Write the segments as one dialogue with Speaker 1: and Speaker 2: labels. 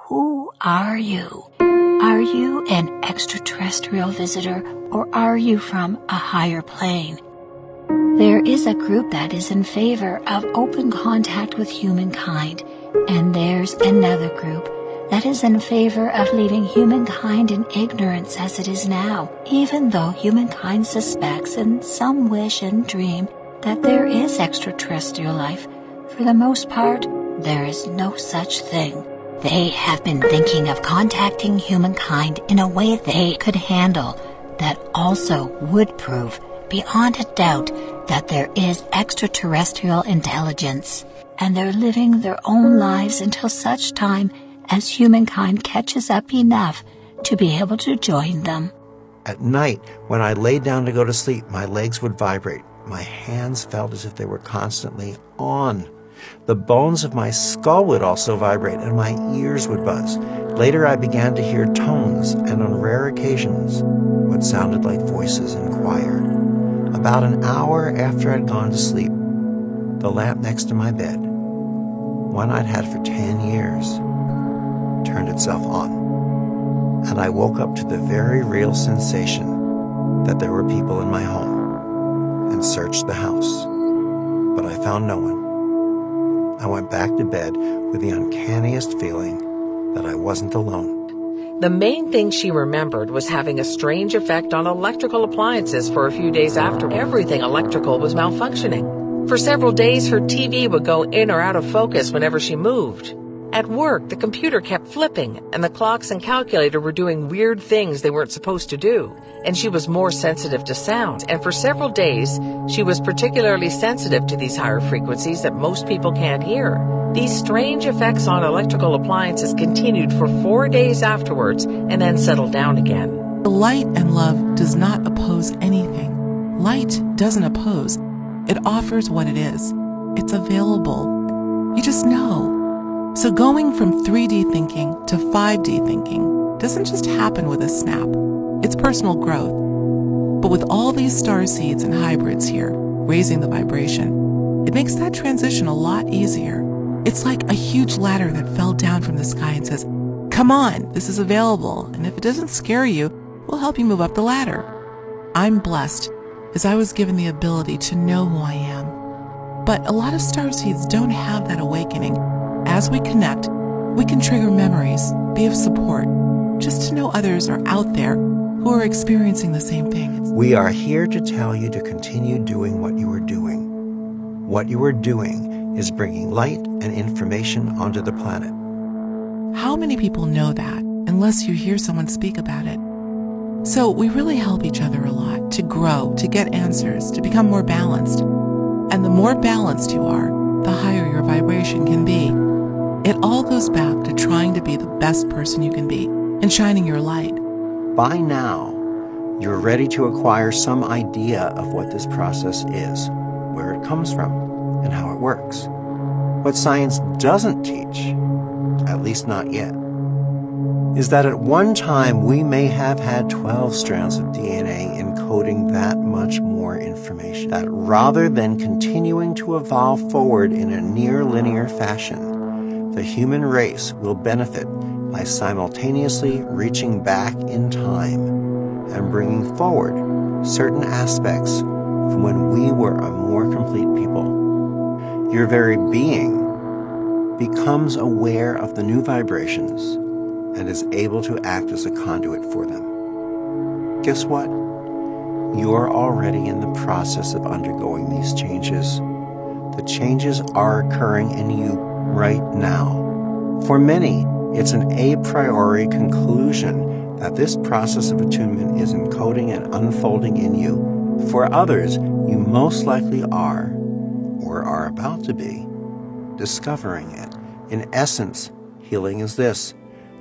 Speaker 1: Who are you? Are you an extraterrestrial visitor, or are you from a higher plane? There is a group that is in favor of open contact with humankind, and there's another group that is in favor of leaving humankind in ignorance as it is now, even though humankind suspects in some wish and dream that there is extraterrestrial life. For the most part, there is no such thing. They have been thinking of contacting humankind in a way they could handle that also would prove beyond a doubt that there is extraterrestrial intelligence, and they're living their own lives until such time as humankind catches up enough to be able to join them.
Speaker 2: At night, when I laid down to go to sleep, my legs would vibrate. My hands felt as if they were constantly on. The bones of my skull would also vibrate, and my ears would buzz. Later, I began to hear tones, and on rare occasions, what sounded like voices in choir. About an hour after I'd gone to sleep, the lamp next to my bed, one I'd had for 10 years, turned itself on, and I woke up to the very real sensation that there were people in my home, and searched the house, but I found no one. I went back to bed with the uncanniest feeling that I wasn't alone.
Speaker 3: The main thing she remembered was having a strange effect on electrical appliances for a few days after. Everything electrical was malfunctioning. For several days, her TV would go in or out of focus whenever she moved. At work, the computer kept flipping, and the clocks and calculator were doing weird things they weren't supposed to do. And she was more sensitive to sound, and for several days, she was particularly sensitive to these higher frequencies that most people can't hear. These strange effects on electrical appliances continued for 4 days afterwards, and then settled down again.
Speaker 4: The light and love does not oppose anything. Light doesn't oppose. It offers what it is. It's available. You just know. So going from 3D thinking to 5D thinking doesn't just happen with a snap. It's personal growth. But with all these star seeds and hybrids here, raising the vibration, it makes that transition a lot easier. It's like a huge ladder that fell down from the sky and says, come on, this is available, and if it doesn't scare you, we'll help you move up the ladder. I'm blessed, as I was given the ability to know who I am. But a lot of star seeds don't have that awakening. As we connect, we can trigger memories, be of support, just to know others are out there who are experiencing the same thing.
Speaker 2: We are here to tell you to continue doing what you are doing. What you are doing is bringing light and information onto the planet.
Speaker 4: How many people know that, unless you hear someone speak about it? So we really help each other a lot to grow, to get answers, to become more balanced. And the more balanced you are, the higher your vibration can be. It all goes back to trying to be the best person you can be and shining your light.
Speaker 2: By now, you're ready to acquire some idea of what this process is, where it comes from, and how it works. What science doesn't teach, at least not yet, is that at one time we may have had 12 strands of DNA encoding that much more information. That rather than continuing to evolve forward in a near linear fashion, the human race will benefit by simultaneously reaching back in time and bringing forward certain aspects from when we were a more complete people. Your very being becomes aware of the new vibrations and is able to act as a conduit for them. Guess what? You're already in the process of undergoing these changes. The changes are occurring in you right now. For many, it's an a priori conclusion that this process of attunement is encoding and unfolding in you. For others, you most likely are, or are about to be, discovering it. In essence, healing is this: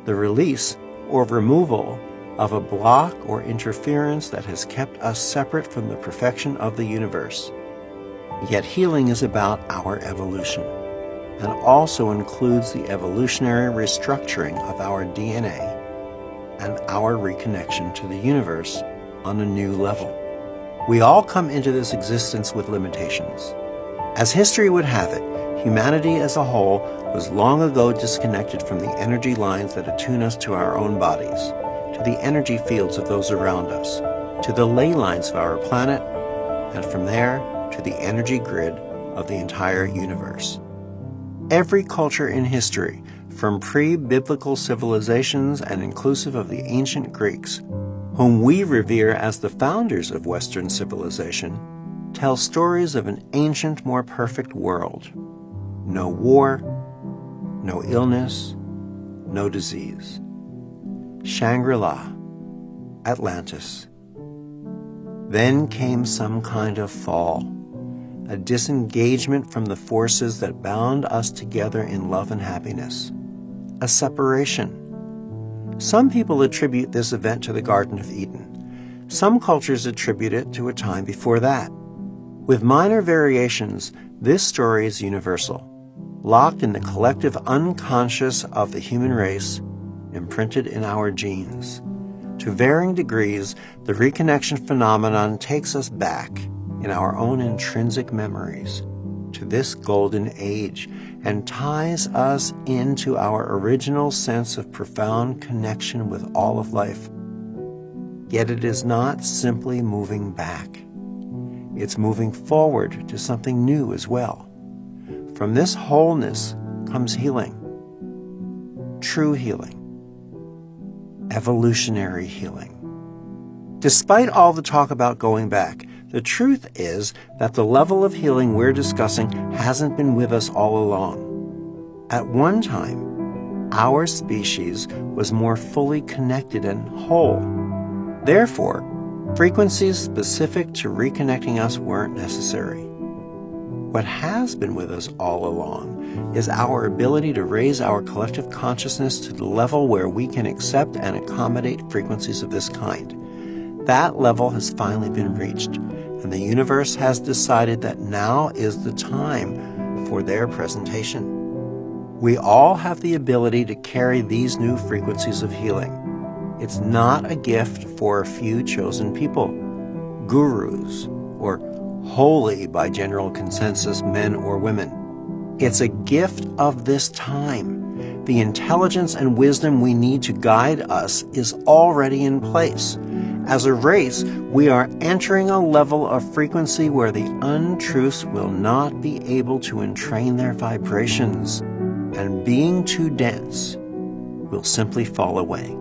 Speaker 2: the release or removal of a block or interference that has kept us separate from the perfection of the universe. Yet healing is about our evolution, and also includes the evolutionary restructuring of our DNA and our reconnection to the universe on a new level. We all come into this existence with limitations. As history would have it, Humanity as a whole was long ago disconnected from the energy lines that attune us to our own bodies, to the energy fields of those around us, to the ley lines of our planet, and from there to the energy grid of the entire universe. Every culture in history, from pre-biblical civilizations and inclusive of the ancient Greeks, whom we revere as the founders of Western civilization, tell stories of an ancient, more perfect world. No war, no illness, no disease. Shangri-La, Atlantis. Then came some kind of fall, a disengagement from the forces that bound us together in love and happiness, a separation. Some people attribute this event to the Garden of Eden. Some cultures attribute it to a time before that. With minor variations, this story is universal, locked in the collective unconscious of the human race, imprinted in our genes. To varying degrees, the reconnection phenomenon takes us back, in our own intrinsic memories, to this golden age and ties us into our original sense of profound connection with all of life. Yet it is not simply moving back. It's moving forward to something new as well. From this wholeness comes healing, true healing, evolutionary healing. Despite all the talk about going back, the truth is that the level of healing we're discussing hasn't been with us all along. At one time, our species was more fully connected and whole. Therefore, frequencies specific to reconnecting us weren't necessary. What has been with us all along is our ability to raise our collective consciousness to the level where we can accept and accommodate frequencies of this kind. That level has finally been reached, and the universe has decided that now is the time for their presentation. We all have the ability to carry these new frequencies of healing. It's not a gift for a few chosen people, gurus, or holy by general consensus men or women. It's a gift of this time. The intelligence and wisdom we need to guide us is already in place. As a race, we are entering a level of frequency where the untruths will not be able to entrain their vibrations, and being too dense will simply fall away.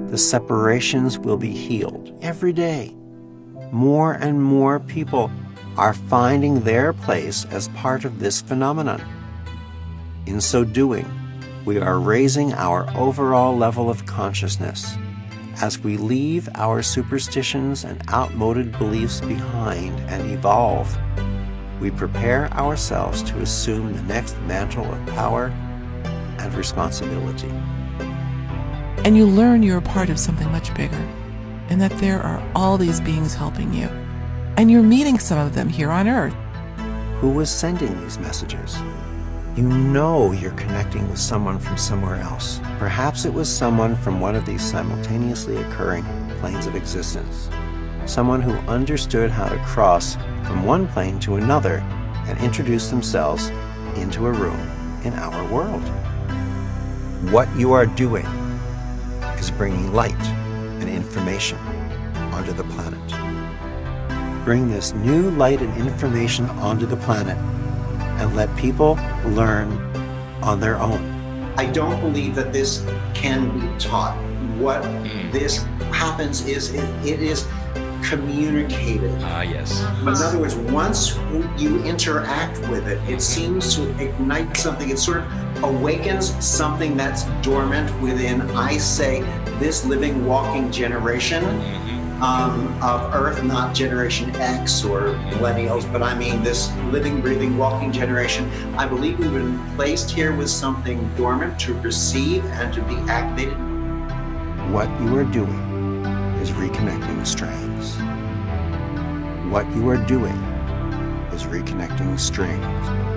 Speaker 2: The separations will be healed every day. More and more people are finding their place as part of this phenomenon. In so doing, we are raising our overall level of consciousness. As we leave our superstitions and outmoded beliefs behind and evolve, we prepare ourselves to assume the next mantle of power and responsibility.
Speaker 4: And you learn you're a part of something much bigger, and that there are all these beings helping you. And you're meeting some of them here on Earth.
Speaker 2: Who was sending these messages? You know you're connecting with someone from somewhere else. Perhaps it was someone from one of these simultaneously occurring planes of existence. Someone who understood how to cross from one plane to another and introduce themselves into a room in our world. What you are doing is bringing light and information onto the planet. Bring this new light and information onto the planet and let people learn on their own.
Speaker 5: I don't believe that this can be taught. What this happens is it is communicated.
Speaker 6: Yes.
Speaker 5: But in other words, once you interact with it, it seems to ignite something. It sort of awakens something that's dormant within, I say, this living, walking generation of Earth, not Generation X or millennials, but I mean this living, breathing, walking generation. I believe we've been placed here with something dormant to receive and to be activated.
Speaker 2: What you are doing is reconnecting strands. What you are doing is reconnecting strings.